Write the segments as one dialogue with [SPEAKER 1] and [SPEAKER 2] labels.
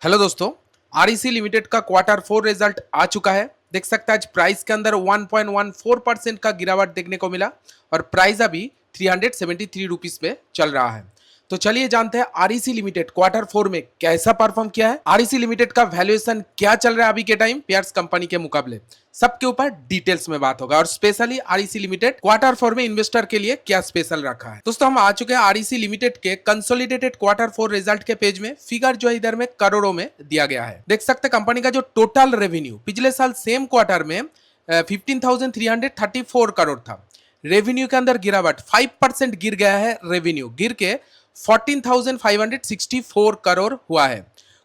[SPEAKER 1] Hello दोस्तों। REC limited का quarter 4 result आ चुका है। देख सकते हैं आज प्राइस के अंदर 1.14% का गिरावट देखने को मिला और प्राइस अभी 373 रुपीस पे चल रहा है। तो चलिए जानते हैं आरईसी लिमिटेड क्वार्टर 4 में कैसा परफॉर्म किया है, आरईसी लिमिटेड का वैल्यूएशन क्या चल रहा है अभी के टाइम पेयर्स कंपनी के मुकाबले, सबके ऊपर डिटेल्स में बात होगा और स्पेशली आरईसी लिमिटेड क्वार्टर 4 में इन्वेस्टर के लिए क्या स्पेशल रखा है। दोस्तों हम आ चुके हैं आरईसी लिमिटेड के कंसोलिडेटेड क्वार्टर 4 रिजल्ट के पेज में। फिगर जो है इधर में करोड़ों में दिया गया है। देख सकते हैं कंपनी का जो टोटल रेवेन्यू पिछले साल सेम क्वार्टर में 15,334 करोड़ था। रेवेन्यू के अंदर गिरावट 5% गिर गया है, रेवेन्यू गिर के 14,564 करोड़ हुआ है।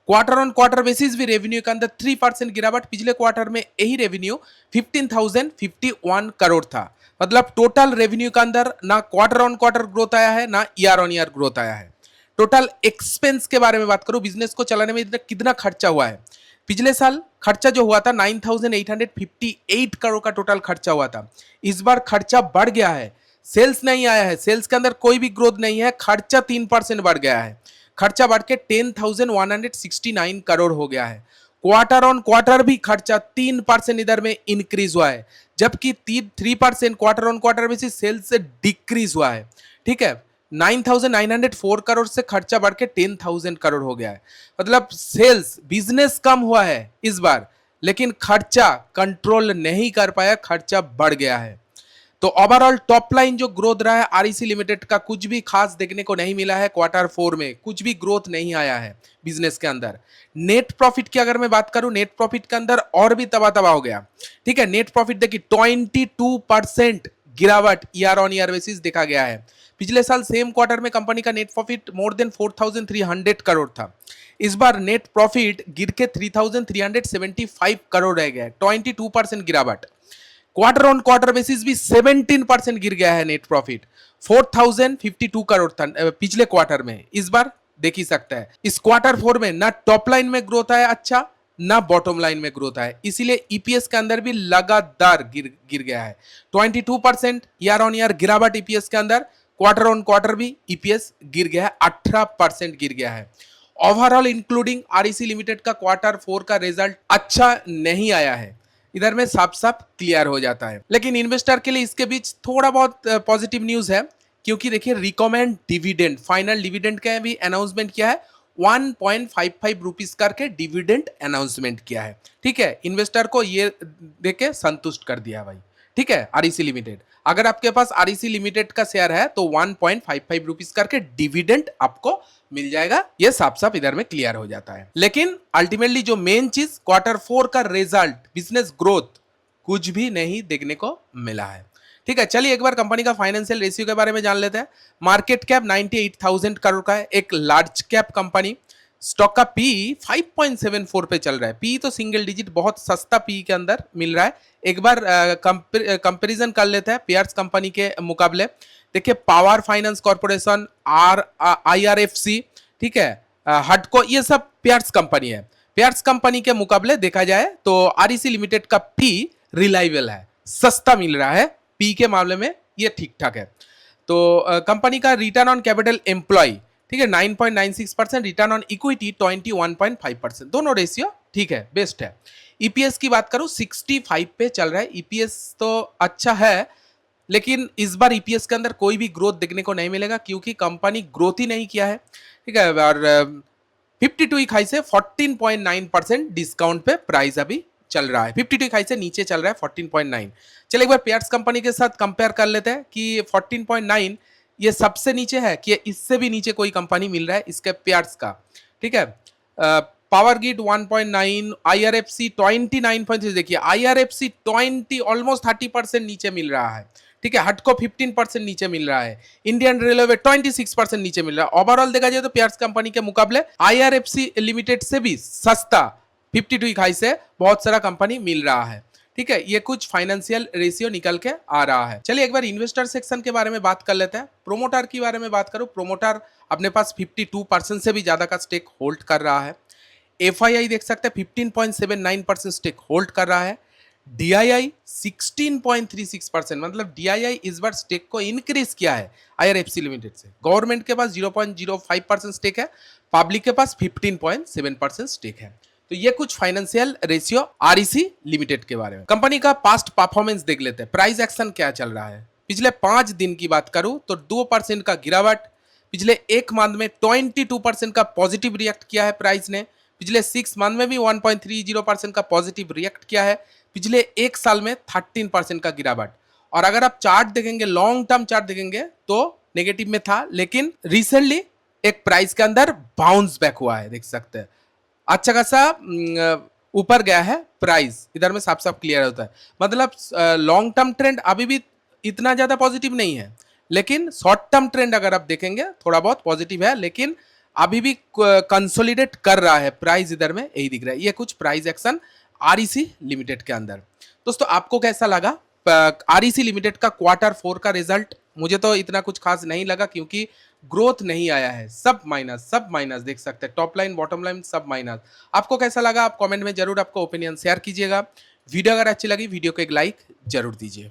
[SPEAKER 1] क्वार्टर ऑन क्वार्टर बेसिस भी रेवेन्यू के अंदर 3% गिरावट, पिछले क्वार्टर में यही रेवेन्यू 15,051 करोड़ था। मतलब टोटल रेवेन्यू के अंदर ना क्वार्टर ऑन क्वार्टर ग्रोथ आया है ना ईयर ऑन ईयर ग्रोथ आया है। टोटल एक्सपेंस के बारे में बात करूं, बिजनेस को चलाने में कितना खर्चा हुआ है। पिछले साल खर्चा जो हुआ था 9,858 करोड़ का टोटल खर्चा हुआ था। इस बार खर्चा बढ़ गया है, सेल्स नहीं आया है, सेल्स के अंदर कोई भी ग्रोथ नहीं है, खर्चा 3% बढ़ गया है। खर्चा बढ़ के 10,169 करोड़ हो गया है। क्वार्टर ऑन क्वार्टर भी खर्चा 3% इधर में इंक्रीज हुआ है, जबकि 3% quarter on quarter basis sales से डिक्रीज हुआ है। ठीक है, 9,904 करोड़ से खर्चा बढ़ के 10,000 करोड़ हो गया है। मतलब सेल्स बिजनेस कम हुआ है इस बार, लेकिन खर्चा कंट्रोल नहीं कर पाया, खर्चा बढ़ गया है। तो ओवरऑल टॉप लाइन जो ग्रोथ रहा है आरईसी लिमिटेड का कुछ भी खास देखने को नहीं मिला है। क्वार्टर 4 में कुछ भी ग्रोथ नहीं आया है बिजनेस के अंदर। नेट प्रॉफिट की अगर मैं बात करूं, नेट प्रॉफिट के अंदर और भी तबाह तबाह हो गया। ठीक है, नेट प्रॉफिट देखिए 22% गिरावट ईयर ऑन ईयर बेसिस देखा गया है। पिछले साल सेम क्वार्टर में कंपनी का net profit more than 4,300 crore था। इस बार नेट प्रॉफिट गिर के 3,375 करोड़ रह गया है, 22% गिरावट। क्वार्टर ऑन क्वार्टर बेसिस भी 17% गिर गया है नेट प्रॉफिट, 4,052 करोड़ था पिछले क्वार्टर में। इस बार देख ही सकता है इस क्वार्टर 4 में ना टॉप लाइन में ग्रोथ आया अच्छा, ना बॉटम लाइन में ग्रोथ आया, इसीलिए ईपीएस के अंदर भी लगातार गिर गया है। 22% ईयर ऑन ईयर गिरावट ईपीएस के अंदर, क्वार्टर ऑन क्वार्टर भी ईपीएस गिर गया है, 18% गिर गया है। ओवरऑल इंक्लूडिंग आरईसी लिमिटेड का क्वार्टर 4 का रिजल्ट अच्छा नहीं आया है, इधर में साफ साफ क्लियर हो जाता है। लेकिन इन्वेस्टर के लिए इसके बीच थोड़ा बहुत पॉजिटिव न्यूज है, क्योंकि देखिए रिकमेंड डिविडेंड, फाइनल डिविडेंड का भी अनाउंसमेंट किया है। 1.55 रुपीज करके डिविडेंड अनाउंसमेंट किया है। ठीक है, इन्वेस्टर को ये देके संतुष्ट कर दिया भाई। ठीक है, आरईसी लिमिटेड, अगर आपके पास आरईसी लिमिटेड का शेयर है तो 1.55 रुपीज करके डिविडेंड आपको मिल जाएगा, ये साफ साफ इधर में क्लियर हो जाता है। लेकिन अल्टीमेटली जो मेन चीज क्वार्टर 4 का रिजल्ट, बिजनेस ग्रोथ कुछ भी नहीं देखने को मिला है। ठीक है, चलिए एक बार कंपनी का फाइनेंशियल रेशियो के बारे में जान लेते हैं। मार्केट कैप 98,000 करोड़ का है, एक लार्ज कैप कंपनी। स्टॉक का पी 5.74 पे चल रहा है। पी तो सिंगल डिजिट, बहुत सस्ता पी के अंदर मिल रहा है। एक बार कंपैरिजन कर लेते हैं पेयर्स कंपनी के मुकाबले। देखिए पावर फाइनेंस कॉर्पोरेशन, आईआरएफसी, ठीक है, हडको, ये सब पेयर्स कंपनी है। पेयर्स कंपनी के मुकाबले देखा जाए तो आरईसी लिमिटेड का पी रिलायबल है, सस्ता मिल रहा है, पी के मामले में ये ठीक ठाक है। तो कंपनी का रिटर्न ऑन कैपिटल एम्प्लॉय, ठीक है, 9.96%, रिटर्न ऑन इक्विटी 21.5%, दोनों रेशियो ठीक है, बेस्ट है। ईपीएस की बात करूं 65 पे चल रहा है। ईपीएस तो अच्छा है, लेकिन इस बार ईपीएस के अंदर कोई भी ग्रोथ देखने को नहीं मिलेगा, क्योंकि कंपनी ग्रोथ ही नहीं किया है। ठीक है, और 52 खाई से 14.9% डिस्काउंट पे प्राइस अभी चल रहा है। 52 खाई से नीचे चल रहा है 14.9। चलिए एक बार पेयर्स कंपनी के साथ कंपेयर कर लेते हैं कि 14.9 ये सबसे नीचे है कि इससे भी नीचे कोई कंपनी मिल रहा है इसके पेयर्स का। ठीक है, पावर ग्रिड 1.9, आईआरएफसी 29.6, देखिए आईआरएफसी 20 ऑलमोस्ट 30% नीचे मिल रहा है। ठीक है, हटको 15% नीचे मिल रहा है, इंडियन रेलवे 26% नीचे मिल रहा है। ओवरऑल देखा जाए तो पेयर्स कंपनी के मुकाबले आईआरएफसी लिमिटेड से भी सस्ता 52 हाई से बहुत सारा कंपनी मिल रहा है। ठीक है, ये कुछ फाइनेंशियल रेशियो निकल के आ रहा है। चलिए एक बार इन्वेस्टर सेक्शन के बारे में बात कर लेते हैं। प्रोमोटर के बारे में बात करूं, प्रोमोटर अपने पास 52% से भी ज्यादा का स्टेक होल्ड कर रहा है। एफआईआई देख सकते हैं 15.79% स्टेक होल्ड कर रहा है। DII 16.36%, मतलब DII इस बार स्टेक को इंक्रीज किया है IRFC लिमिटेड से। गवर्नमेंट के पास 0.05% स्टेक है, पब्लिक के पास 15.7% स्टेक है। तो ये कुछ फाइनेंशियल रेशियो REC लिमिटेड के बारे में। कंपनी का पास्ट परफॉर्मेंस देख लेते हैं, प्राइस एक्शन क्या चल रहा है। पिछले 5 दिन की बात करूं तो 2% का गिरावट, पिछले एक मंथ में 22% का पॉजिटिव रिएक्ट किया है प्राइस ने, पिछले 6 मंथ में भी 1.30% का पॉजिटिव रिएक्ट किया है, पिछले एक साल में 13% का गिरावट। और अगर आप चार्ट देखेंगे, लॉन्ग टर्म चार्ट देखेंगे तो नेगेटिव में था, लेकिन रिसेंटली एक प्राइस के अंदर बाउंस बैक हुआ है, देख सकते हैं अच्छा खासा ऊपर गया है प्राइस, इधर में साफ साफ क्लियर होता है। मतलब लॉन्ग टर्म ट्रेंड अभी भी इतना ज्यादा पॉजिटिव नहीं है, लेकिन शॉर्ट टर्म ट्रेंड अगर आप देखेंगे थोड़ा बहुत पॉजिटिव है, लेकिन अभी भी कंसोलिडेट कर रहा है प्राइस, इधर में यही दिख रहा है। ये कुछ प्राइस एक्शन REC लिमिटेड के अंदर। दोस्तों आपको कैसा लगा REC लिमिटेड का Q4 का रिजल्ट? मुझे तो इतना कुछ खास नहीं लगा, क्योंकि ग्रोथ नहीं आया है, सब माइनस देख सकते हैं, टॉप लाइन बॉटम लाइन सब माइनस। आपको कैसा लगा आप कमेंट में जरूर आपको ओपिनियन शेयर कीजिएगा। वीडियो अगर अच्छी लगी वीडियो को एक लाइक जरूर दीजिए।